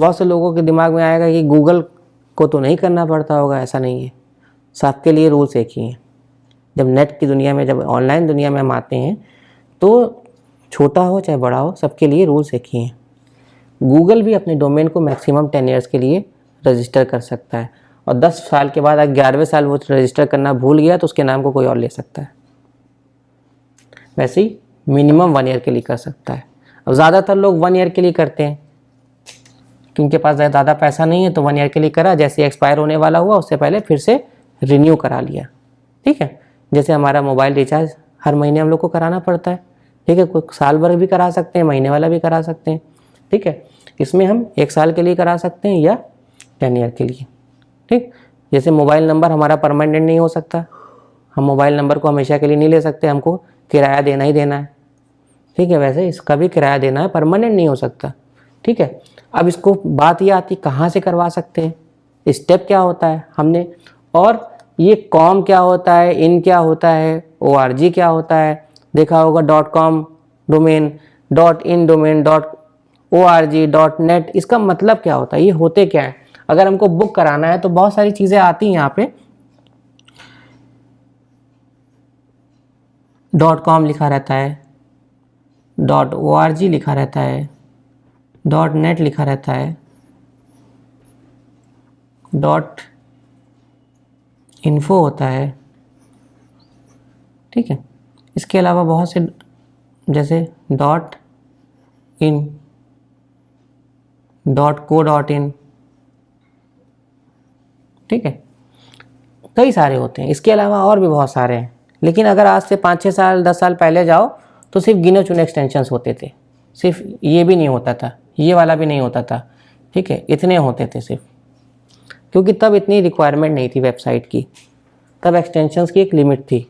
बहुत से लोगों के दिमाग में आएगा कि गूगल को तो नहीं करना पड़ता होगा, ऐसा नहीं है, सबके लिए रूल्स एक ही हैं। जब नेट की दुनिया में, जब ऑनलाइन दुनिया में हम आते हैं तो छोटा हो चाहे बड़ा हो, सबके लिए रूल्स एक ही हैं। गूगल भी अपने डोमेन को मैक्सिमम 10 ईयर्स के लिए रजिस्टर कर सकता है, और 10 साल के बाद अगर 11वें साल वो रजिस्टर करना भूल गया तो उसके नाम को कोई और ले सकता है। वैसे ही मिनिमम 1 ईयर के लिए कर सकता है। अब ज़्यादातर लोग 1 ईयर के लिए करते हैं, क्योंकि उनके पास ज़्यादा पैसा नहीं है, तो 1 ईयर के लिए करा, जैसे एक्सपायर होने वाला हुआ उससे पहले फिर से रिन्यू करा लिया। ठीक है, जैसे हमारा मोबाइल रिचार्ज हर महीने हम लोग को कराना पड़ता है। ठीक है, कोई साल भर भी करा सकते हैं, महीने वाला भी करा सकते हैं। ठीक है, इसमें हम 1 साल के लिए करा सकते हैं या 10 ईयर के लिए। ठीक, जैसे मोबाइल नंबर हमारा परमानेंट नहीं हो सकता, हम मोबाइल नंबर को हमेशा के लिए नहीं ले सकते, हमको किराया देना ही देना है। ठीक है, वैसे इसका भी किराया देना है, परमानेंट नहीं हो सकता। ठीक है, अब इसको बात ये आती कहाँ से करवा सकते हैं, स्टेप क्या होता है हमने, और ये कॉम क्या होता है, इन क्या होता है, ORG क्या होता है, देखा होगा .com domain, .in domain, .org, .net, इसका मतलब क्या होता है, ये होते क्या है। अगर हमको बुक कराना है तो बहुत सारी चीज़ें आती हैं यहाँ पे। .com लिखा रहता है, .org लिखा रहता है, .net लिखा रहता है, .info होता है। ठीक है, इसके अलावा बहुत से, जैसे .in, .co.in, ठीक है, कई सारे होते हैं। इसके अलावा और भी बहुत सारे हैं, लेकिन अगर आज से 5-6 साल 10 साल पहले जाओ तो सिर्फ गिने चुने एक्सटेंशंस होते थे। सिर्फ ये भी नहीं होता था, ये वाला भी नहीं होता था। ठीक है, इतने होते थे सिर्फ, क्योंकि तब इतनी रिक्वायरमेंट नहीं थी वेबसाइट की, तब एक्सटेंशंस की एक लिमिट थी।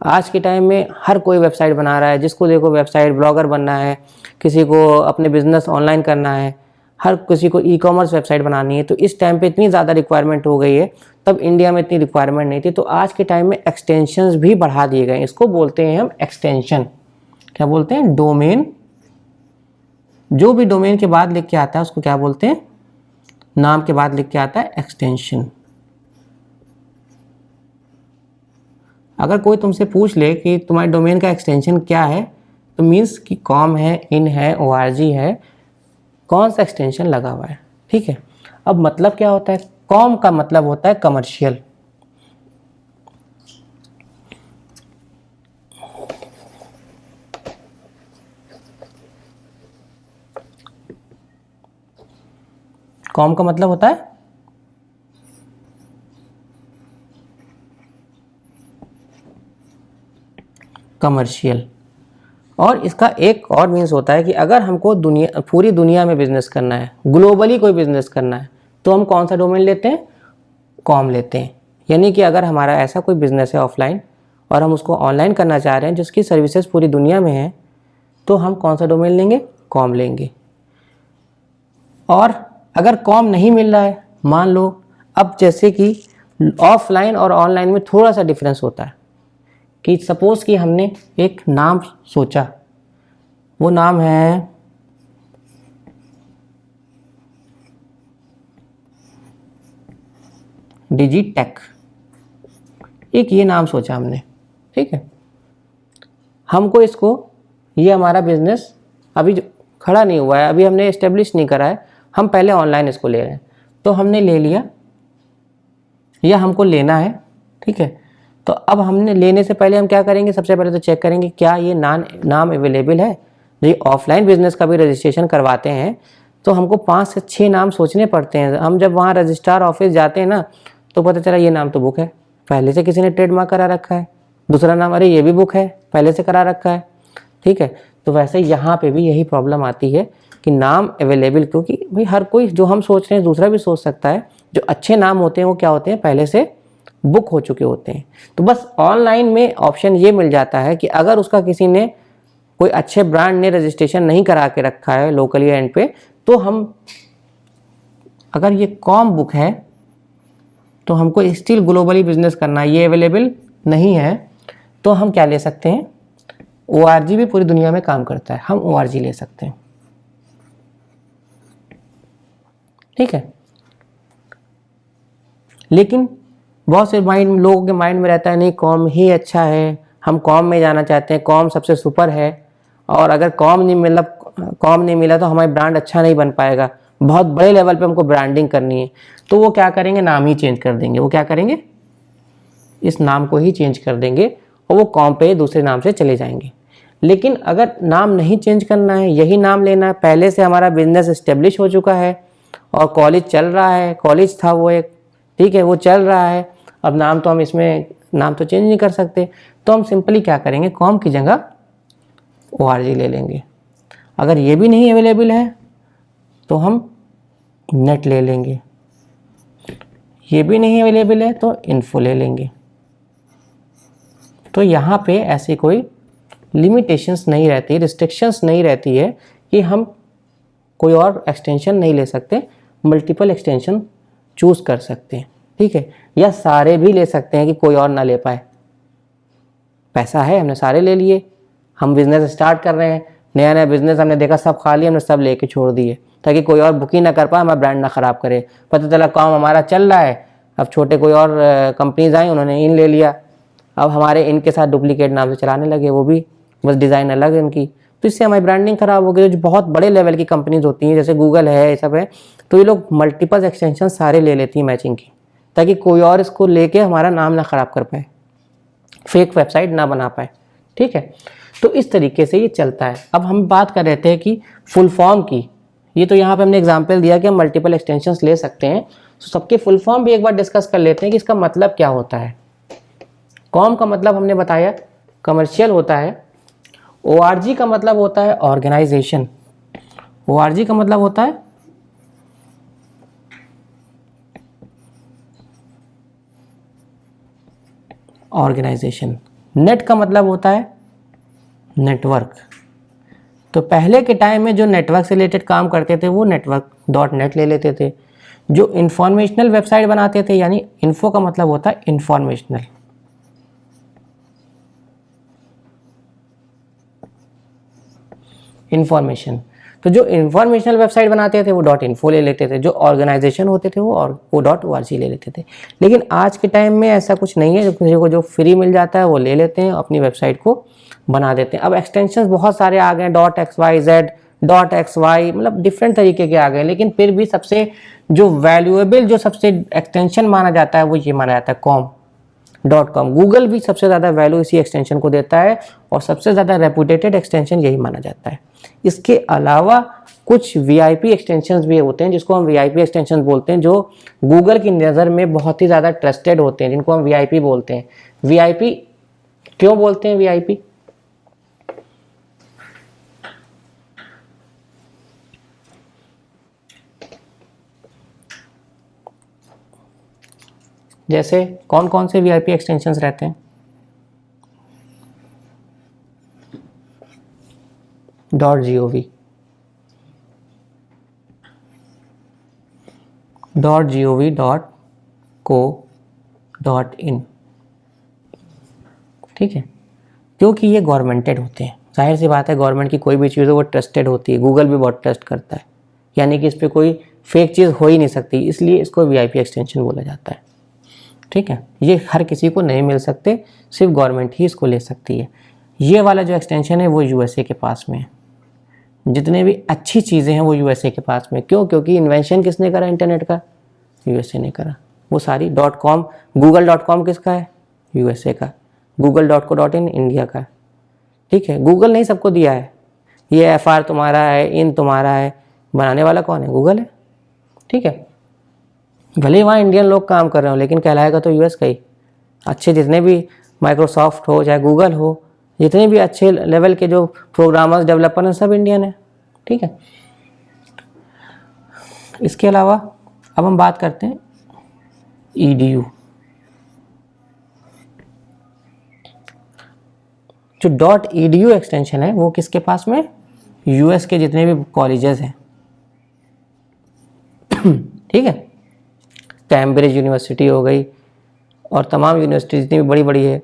आज के टाइम में हर कोई वेबसाइट बना रहा है, जिसको देखो वेबसाइट ब्लॉगर बनना है, किसी को अपने बिजनेस ऑनलाइन करना है, हर किसी को ई-कॉमर्स वेबसाइट बनानी है। तो इस टाइम पे इतनी ज़्यादा रिक्वायरमेंट हो गई है, तब इंडिया में इतनी रिक्वायरमेंट नहीं थी। तो आज के टाइम में एक्सटेंशंस भी बढ़ा दिए गए, इसको बोलते हैं हम एक्सटेंशन। क्या बोलते हैं, डोमेन। जो भी डोमेन के बाद लिख के आता है उसको क्या बोलते हैं, नाम के बाद लिख के आता है एक्सटेंशन। अगर कोई तुमसे पूछ ले कि तुम्हारे डोमेन का एक्सटेंशन क्या है, तो मीन्स कि कॉम है, इन है, ORG है, कौन सा एक्सटेंशन लगा हुआ है। ठीक है, अब मतलब क्या होता है, कॉम का मतलब होता है कमर्शियल। कॉम का मतलब होता है कमर्शियल। और इसका एक और मीन्स होता है कि अगर हमको पूरी दुनिया में बिजनेस करना है, ग्लोबली कोई बिजनेस करना है, तो हम कौन सा डोमेन लेते हैं, कॉम लेते हैं। यानी कि अगर हमारा ऐसा कोई बिजनेस है ऑफलाइन और हम उसको ऑनलाइन करना चाह रहे हैं, जिसकी सर्विसेज पूरी दुनिया में है, तो हम कौन सा डोमेन लेंगे, कॉम लेंगे। और अगर कॉम नहीं मिल रहा है, मान लो अब जैसे कि ऑफलाइन और ऑनलाइन में थोड़ा सा डिफरेंस होता है, कि सपोज कि हमने एक नाम सोचा, वो नाम है डिजिटेक, एक ये नाम सोचा हमने। ठीक है, हमको इसको, ये हमारा बिजनेस अभी खड़ा नहीं हुआ है, अभी हमने एस्टेब्लिश नहीं करा है, हम पहले ऑनलाइन इसको ले रहे हैं। तो हमने ले लिया, या हमको लेना है। ठीक है, तो अब हमने लेने से पहले हम क्या करेंगे, सबसे पहले तो चेक करेंगे क्या ये नाम अवेलेबल है। जो ऑफलाइन बिजनेस का भी रजिस्ट्रेशन करवाते हैं तो हमको 5 से 6 नाम सोचने पड़ते हैं। हम जब वहाँ रजिस्ट्रार ऑफिस जाते हैं ना, तो पता चला ये नाम तो बुक है, पहले से किसी ने ट्रेडमार्क करा रखा है। दूसरा नाम, अरे ये भी बुक है, पहले से करा रखा है। ठीक है, तो वैसे यहाँ पे भी यही प्रॉब्लम आती है कि नाम अवेलेबल, क्योंकि भाई हर कोई जो हम सोच रहे हैं दूसरा भी सोच सकता है। जो अच्छे नाम होते हैं वो क्या होते हैं, पहले से बुक हो चुके होते हैं। तो बस ऑनलाइन में ऑप्शन ये मिल जाता है कि अगर उसका किसी ने, कोई अच्छे ब्रांड ने रजिस्ट्रेशन नहीं करा के रखा है लोकली एंड पे, तो हम, अगर ये कॉम बुक है तो हमको स्टिल ग्लोबली बिजनेस करना है, ये अवेलेबल नहीं है, तो हम क्या ले सकते हैं, ORG भी पूरी दुनिया में काम करता है, हम ORG ले सकते हैं। ठीक है। लेकिन बहुत से लोगों के माइंड में रहता है नहीं कॉम ही अच्छा है, हम कॉम में जाना चाहते हैं, कॉम सबसे सुपर है, और अगर कॉम नहीं मिला तो हमारी ब्रांड अच्छा नहीं बन पाएगा, बहुत बड़े लेवल पे हमको ब्रांडिंग करनी है। तो वो क्या करेंगे, नाम ही चेंज कर देंगे। वो क्या करेंगे, इस नाम को ही चेंज कर देंगे और वो कॉम पे दूसरे नाम से चले जाएंगे। लेकिन अगर नाम नहीं चेंज करना है, यही नाम लेना है, पहले से हमारा बिजनेस इस्टेब्लिश हो चुका है और कॉलेज चल रहा है, कॉलेज था वो एक, ठीक है, वो चल रहा है, अब नाम तो हम इसमें नाम तो चेंज नहीं कर सकते, तो हम सिंपली क्या करेंगे, कॉम की जगह ORG ले लेंगे। अगर ये भी नहीं अवेलेबल है तो हम नेट ले लेंगे, ये भी नहीं अवेलेबल है तो इन्फो ले लेंगे। तो यहाँ पे ऐसी कोई लिमिटेशंस नहीं रहती, रिस्ट्रिक्शंस नहीं रहती है कि हम कोई और एक्सटेंशन नहीं ले सकते, मल्टीपल एक्सटेंशन चूज़ कर सकते हैं, ठीक है, या सारे भी ले सकते हैं कि कोई और ना ले पाए। पैसा है, हमने सारे ले लिए, हम बिज़नेस स्टार्ट कर रहे हैं, नया नया बिज़नेस हमने देखा सब खाली, हमने सब लेके छोड़ दिए ताकि कोई और बुकिंग ना कर पाए, हमारा ब्रांड ना ख़राब करे। पता चला काम हमारा चल रहा है, अब छोटे कोई और कंपनीज आई, उन्होंने इन ले लिया, अब हमारे इनके साथ डुप्लीकेट नाम से चलाने लगे, वो भी बस डिज़ाइन अलग है इनकी, तो इससे हमारी ब्रांडिंग ख़राब हो गई। जो बहुत बड़े लेवल की कंपनीज होती हैं जैसे गूगल है, ये सब है, तो ये लोग मल्टीपल एक्सटेंशन सारे ले लेती हैं मैचिंग की, ताकि कोई और इसको लेके हमारा नाम ना ख़राब कर पाए, फेक वेबसाइट ना बना पाए, ठीक है। तो इस तरीके से ये चलता है। अब हम बात कर रहे थे कि फुल फॉर्म की, ये तो यहाँ पे हमने एग्जांपल दिया कि हम मल्टीपल एक्सटेंशंस ले सकते हैं, तो सबके फुल फॉर्म भी एक बार डिस्कस कर लेते हैं कि इसका मतलब क्या होता है। कॉम का मतलब हमने बताया कमर्शियल होता है, ORG का मतलब होता है ऑर्गेनाइजेशन, ORG का मतलब होता है ऑर्गेनाइजेशन, नेट का मतलब होता है नेटवर्क। तो पहले के टाइम में जो नेटवर्क से रिलेटेड काम करते थे वो network.net ले लेते थे। जो इंफॉर्मेशनल वेबसाइट बनाते थे, यानी इन्फो का मतलब होता है इंफॉर्मेशनल, इंफॉर्मेशन, तो जो इंफॉर्मेशनल वेबसाइट बनाते थे वो .info ले लेते थे, जो ऑर्गेनाइजेशन होते थे वो .org ले लेते थे। लेकिन आज के टाइम में ऐसा कुछ नहीं है, जो किसी को जो फ्री मिल जाता है वो ले लेते हैं, अपनी वेबसाइट को बना देते हैं। अब एक्सटेंशंस बहुत सारे आ गए, .xyz, .xy, मतलब डिफरेंट तरीके के आ गए, लेकिन फिर भी सबसे जो वैल्यूएबल, जो सबसे एक्सटेंशन माना जाता है वो ये माना जाता है com.com। गूगल भी सबसे ज़्यादा वैल्यू इसी एक्सटेंशन को देता है और सबसे ज़्यादा रेपुटेटेड एक्सटेंशन यही माना जाता है। इसके अलावा कुछ VIP एक्सटेंशंस भी होते हैं जिसको हम VIP एक्सटेंशन बोलते हैं, जो गूगल की नज़र में बहुत ही ज़्यादा ट्रस्टेड होते हैं, जिनको हम VIP बोलते हैं। VIP क्यों बोलते हैं VIP? जैसे कौन कौन से VIP एक्सटेंशंस रहते हैं? .gov, .gov, .co, .in, ठीक है, क्योंकि ये गवर्नमेंटेड होते हैं। जाहिर सी बात है, गवर्नमेंट की कोई भी चीज़ हो वो ट्रस्टेड होती है, गूगल भी बहुत ट्रस्ट करता है, यानी कि इस पर कोई फेक चीज़ हो ही नहीं सकती, इसलिए इसको VIP एक्सटेंशन बोला जाता है, ठीक है। ये हर किसी को नहीं मिल सकते, सिर्फ गवर्नमेंट ही इसको ले सकती है। ये वाला जो एक्सटेंशन है वो USA के पास में है, जितने भी अच्छी चीज़ें हैं वो USA के पास में। क्यों? क्योंकि इन्वेंशन किसने करा इंटरनेट का? USA ने करा। वो सारी .com, google.com किसका है? USA का। google.co.in इंडिया का, ठीक है। गूगल नहीं सबको दिया है, ये FR तुम्हारा है, इन तुम्हारा है, बनाने वाला कौन है? गूगल है, ठीक है। भले वहाँ इंडियन लोग काम कर रहे हो, लेकिन कहलाएगा तो US का ही। अच्छे जितने भी माइक्रोसॉफ्ट हो चाहे गूगल हो, जितने भी अच्छे लेवल के जो प्रोग्रामर्स डेवलपर हैं सब इंडियन है, ठीक है। इसके अलावा अब हम बात करते हैं EDU। जो .edu एक्सटेंशन है वो किसके पास में? US के जितने भी कॉलेजेस हैं, ठीक है। कैम्ब्रिज यूनिवर्सिटी हो गई और तमाम यूनिवर्सिटी जितनी भी बड़ी बड़ी है,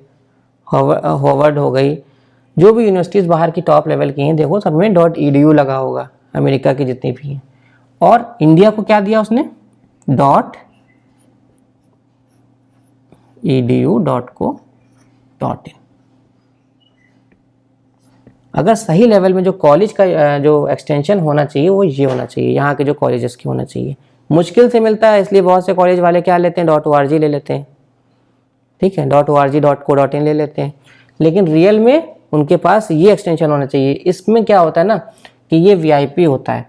हार्वर्ड हो गई, जो भी यूनिवर्सिटीज़ बाहर की टॉप लेवल की हैं, देखो सब में .edu लगा होगा, अमेरिका की जितनी भी हैं। और इंडिया को क्या दिया उसने, .edu.co.in। अगर सही लेवल में जो कॉलेज का जो एक्सटेंशन होना चाहिए वो ये होना चाहिए, यहाँ के जो कॉलेजेस की होना चाहिए। मुश्किल से मिलता है, इसलिए बहुत से कॉलेज वाले क्या लेते हैं, .org ले लेते हैं, ठीक है, .org.co.in ले लेते हैं। लेकिन रियल में उनके पास ये एक्सटेंशन होना चाहिए। इसमें क्या होता है ना कि ये VIP होता है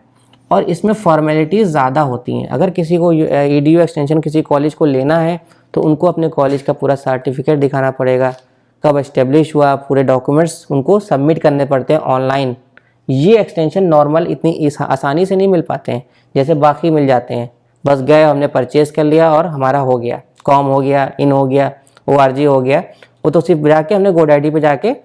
और इसमें फॉर्मेलिटीज़ ज़्यादा होती हैं। अगर किसी को EDU एक्सटेंशन किसी कॉलेज को लेना है तो उनको अपने कॉलेज का पूरा सर्टिफिकेट दिखाना पड़ेगा, कब एस्टेब्लिश हुआ, पूरे डॉक्यूमेंट्स उनको सबमिट करने पड़ते हैं ऑनलाइन। ये एक्सटेंशन नॉर्मल इतनी आसानी से नहीं मिल पाते हैं जैसे बाकी मिल जाते हैं। बस गए, हमने परचेज़ कर लिया और हमारा हो गया, कॉम हो गया, इन हो गया, ORG हो गया, वो तो सिर्फ जाके हमने GoDaddy पे जाके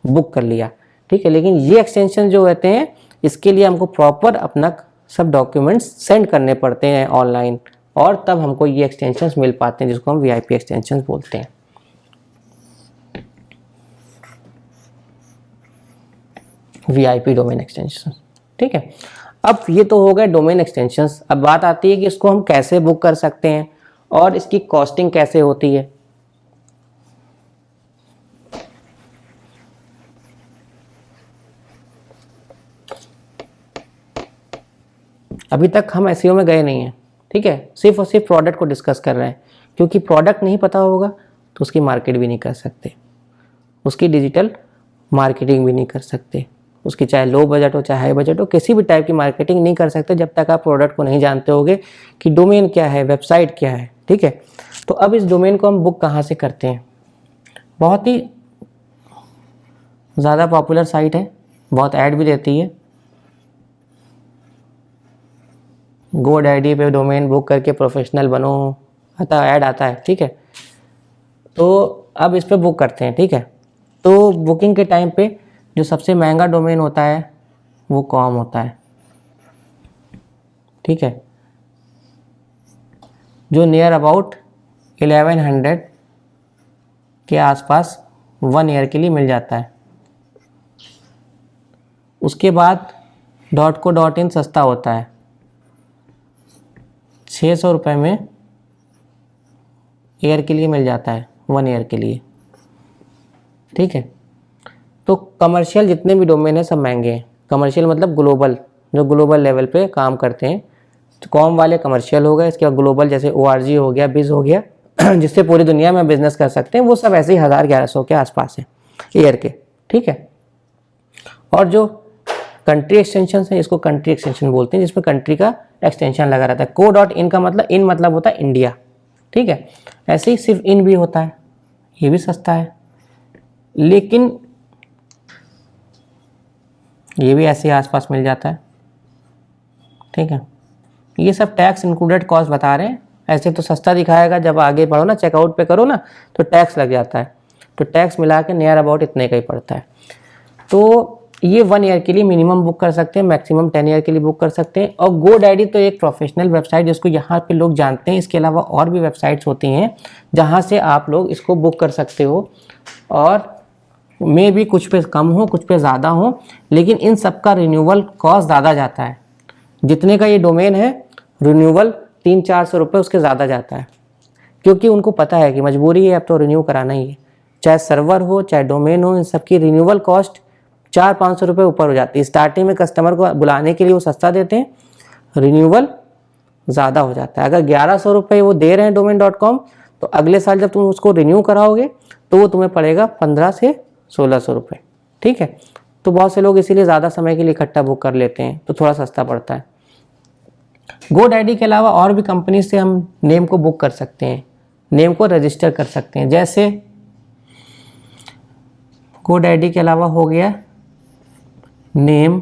बुक कर लिया, ठीक है। लेकिन ये एक्सटेंशन जो होते हैं इसके लिए हमको प्रॉपर अपना सब डॉक्यूमेंट्स सेंड करने पड़ते हैं ऑनलाइन, और तब हमको ये एक्सटेंशंस मिल पाते हैं जिसको हम VIP एक्सटेंशंस बोलते हैं। VIP डोमेन एक्सटेंशन, ठीक है। अब ये तो हो गए डोमेन एक्सटेंशंस। अब बात आती है कि इसको हम कैसे बुक कर सकते हैं और इसकी कॉस्टिंग कैसे होती है। अभी तक हम SEO में गए नहीं हैं, ठीक है, सिर्फ और सिर्फ प्रोडक्ट को डिस्कस कर रहे हैं, क्योंकि प्रोडक्ट नहीं पता होगा तो उसकी मार्केट भी नहीं कर सकते, उसकी डिजिटल मार्केटिंग भी नहीं कर सकते, उसकी चाहे लो बजट हो चाहे हाई बजट हो, किसी भी टाइप की मार्केटिंग नहीं कर सकते जब तक आप प्रोडक्ट को नहीं जानते होगे कि डोमेन क्या है, वेबसाइट क्या है, ठीक है। तो अब इस डोमेन को हम बुक कहाँ से करते हैं। बहुत ही ज़्यादा पॉपुलर साइट है, बहुत ऐड भी देती है। GoDaddy पे डोमेन बुक करके प्रोफेशनल बनो, आता ऐड आता है, ठीक है। तो अब इस पे बुक करते हैं, ठीक है। तो बुकिंग के टाइम पे जो सबसे महंगा डोमेन होता है वो कॉम होता है, ठीक है, जो नियर अबाउट 1100 के आसपास 1 ईयर के लिए मिल जाता है। उसके बाद .co.in सस्ता होता है, 600 रुपये में ईयर के लिए मिल जाता है, 1 ईयर के लिए, ठीक है। तो कमर्शियल जितने भी डोमेन हैं सब महंगे हैं। कमर्शियल मतलब ग्लोबल, जो ग्लोबल लेवल पे काम करते हैं। तो कॉम वाले कमर्शियल हो गए, इसके बाद ग्लोबल जैसे ORG हो गया, बिज हो गया, जिससे पूरी दुनिया में बिजनेस कर सकते हैं, वो सब ऐसे ही 1000-1100 के आसपास है ईयर के, ठीक है। और जो कंट्री एक्सटेंशन है इसको कंट्री एक्सटेंशन बोलते हैं, जिसमें कंट्री का एक्सटेंशन लगा रहता है। .in का मतलब इन मतलब होता है इंडिया, ठीक है। ऐसे ही सिर्फ इन भी होता है, ये भी सस्ता है, लेकिन ये भी ऐसे आसपास मिल जाता है, ठीक है। ये सब टैक्स इंक्लूडेड कॉस्ट बता रहे हैं। ऐसे तो सस्ता दिखाएगा, जब आगे बढ़ो ना चेकआउट पे करो ना तो टैक्स लग जाता है, तो टैक्स मिला के नियर अबाउट इतने का ही पड़ता है। तो ये 1 ईयर के लिए मिनिमम बुक कर सकते हैं, मैक्सिमम 10 ईयर के लिए बुक कर सकते हैं। और GoDaddy तो एक प्रोफेशनल वेबसाइट जिसको यहाँ पे लोग जानते हैं। इसके अलावा और भी वेबसाइट्स होती हैं जहाँ से आप लोग इसको बुक कर सकते हो, और में भी कुछ पे कम हो कुछ पे ज़्यादा हो, लेकिन इन सब का रिन्यूअल कॉस्ट ज़्यादा जाता है। जितने का ये डोमेन है रिन्यूअल 300-400 रुपये उसके ज़्यादा जाता है, क्योंकि उनको पता है कि मजबूरी है, अब तो रिन्यू कराना ही है, चाहे सर्वर हो चाहे डोमेन हो, इन सब की रिन्यूअल कॉस्ट 400-500 रुपये ऊपर हो जाती है। स्टार्टिंग में कस्टमर को बुलाने के लिए वो सस्ता देते हैं, रिन्यूअल ज़्यादा हो जाता है। अगर 1100 रुपये वो दे रहे हैं domain.com, तो अगले साल जब तुम उसको रिन्यू कराओगे तो वो तुम्हें पड़ेगा 1500 से 1600 रुपये, ठीक है। तो बहुत से लोग इसीलिए ज़्यादा समय के लिए इकट्ठा बुक कर लेते हैं, तो थोड़ा सस्ता पड़ता है। GoDaddy के अलावा और भी कंपनी से हम नेम को बुक कर सकते हैं, नेम को रजिस्टर कर सकते हैं। जैसे GoDaddy के अलावा हो गया नेम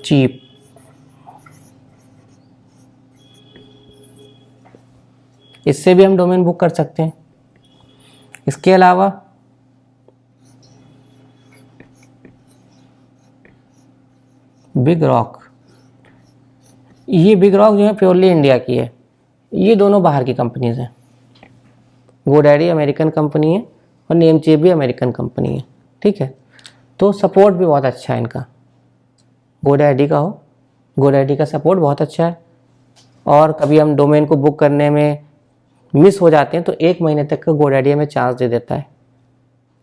चीप, इससे भी हम डोमेन बुक कर सकते हैं। इसके अलावा बिग रॉक, ये बिग रॉक जो है प्योरली इंडिया की है, ये दोनों बाहर की कंपनीज हैं। GoDaddy अमेरिकन कंपनी है और नेमचीप भी अमेरिकन कंपनी है, ठीक है। तो सपोर्ट भी बहुत अच्छा है इनका, GoDaddy का हो GoDaddy का सपोर्ट बहुत अच्छा है। और कभी हम डोमेन को बुक करने में मिस हो जाते हैं तो 1 महीने तक का GoDaddy हमें चांस दे देता है,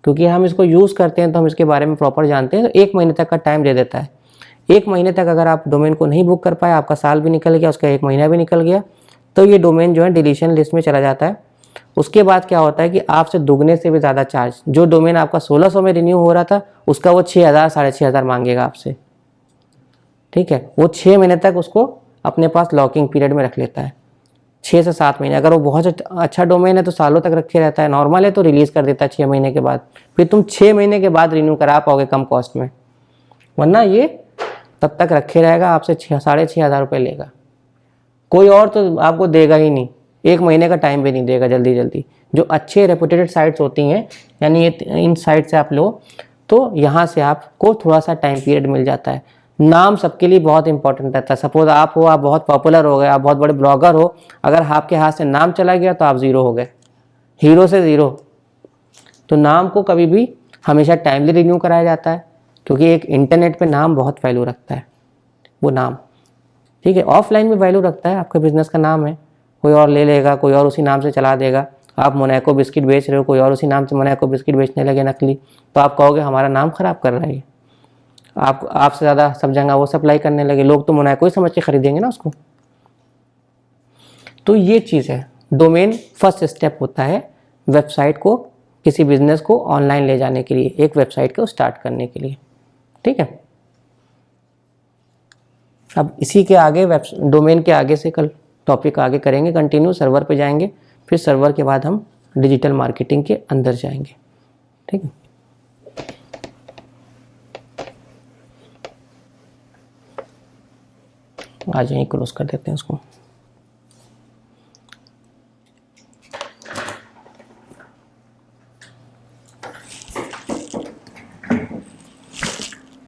क्योंकि हम इसको यूज़ करते हैं तो हम इसके बारे में प्रॉपर जानते हैं, तो 1 महीने तक का टाइम दे देता है। 1 महीने तक अगर आप डोमेन को नहीं बुक कर पाए, आपका साल भी निकल गया, उसका 1 महीना भी निकल गया, तो ये डोमेन जो है डिलीशन लिस्ट में चला जाता है। उसके बाद क्या होता है कि आपसे दुगने से भी ज़्यादा चार्ज, जो डोमेन आपका 1600 में रिन्यू हो रहा था उसका वो 6000 6500 मांगेगा आपसे। ठीक है, वो 6 महीने तक उसको अपने पास लॉकिंग पीरियड में रख लेता है, 6 से 7 महीने। अगर वो बहुत अच्छा डोमेन है तो सालों तक रखे रहता है, नॉर्मल है तो रिलीज़ कर देता है 6 महीने के बाद, फिर तुम 6 महीने के बाद रिन्यू करा पाओगे कम कॉस्ट में, वरना ये तब तक रखे रहेगा, आपसे 6500 रुपये लेगा। कोई और तो आपको देगा ही नहीं, 1 महीने का टाइम भी नहीं देगा जल्दी जल्दी। जो अच्छे रेपुटेटेड साइट्स होती हैं, यानी इन साइट से आप लो तो यहाँ से आपको थोड़ा सा टाइम पीरियड मिल जाता है। नाम सबके लिए बहुत इंपॉर्टेंट रहता है। सपोज आप बहुत पॉपुलर हो गए, आप बहुत बड़े ब्लॉगर हो, अगर आपके हाथ से नाम चला गया तो आप ज़ीरो हो गए, हीरो से ज़ीरो। तो नाम को कभी भी हमेशा टाइमली रिन्यू कराया जाता है, क्योंकि एक इंटरनेट पे नाम बहुत वैल्यू रखता है वो नाम। ठीक है, ऑफलाइन में वैल्यू रखता है, आपके बिजनेस का नाम है, कोई और ले लेगा, कोई और उसी नाम से चला देगा। आप मोनाको बिस्किट बेच रहे हो, कोई और उसी नाम से मोनाको बिस्किट बेचने लगे नकली, तो आप कहोगे हमारा नाम खराब कर रहा है। आपसे ज़्यादा सब जगह वो सप्लाई करने लगे, लोग तो मोनाको ही समझ के खरीदेंगे ना उसको। तो ये चीज़ है, डोमेन फर्स्ट स्टेप होता है वेबसाइट को, किसी बिजनेस को ऑनलाइन ले जाने के लिए, एक वेबसाइट को स्टार्ट करने के लिए। ठीक है, अब इसी के आगे डोमेन के आगे से कल टॉपिक आगे करेंगे कंटिन्यू, सर्वर पे जाएंगे, फिर सर्वर के बाद हम डिजिटल मार्केटिंग के अंदर जाएंगे। ठीक है, आज यहीं क्लोज कर देते हैं उसको।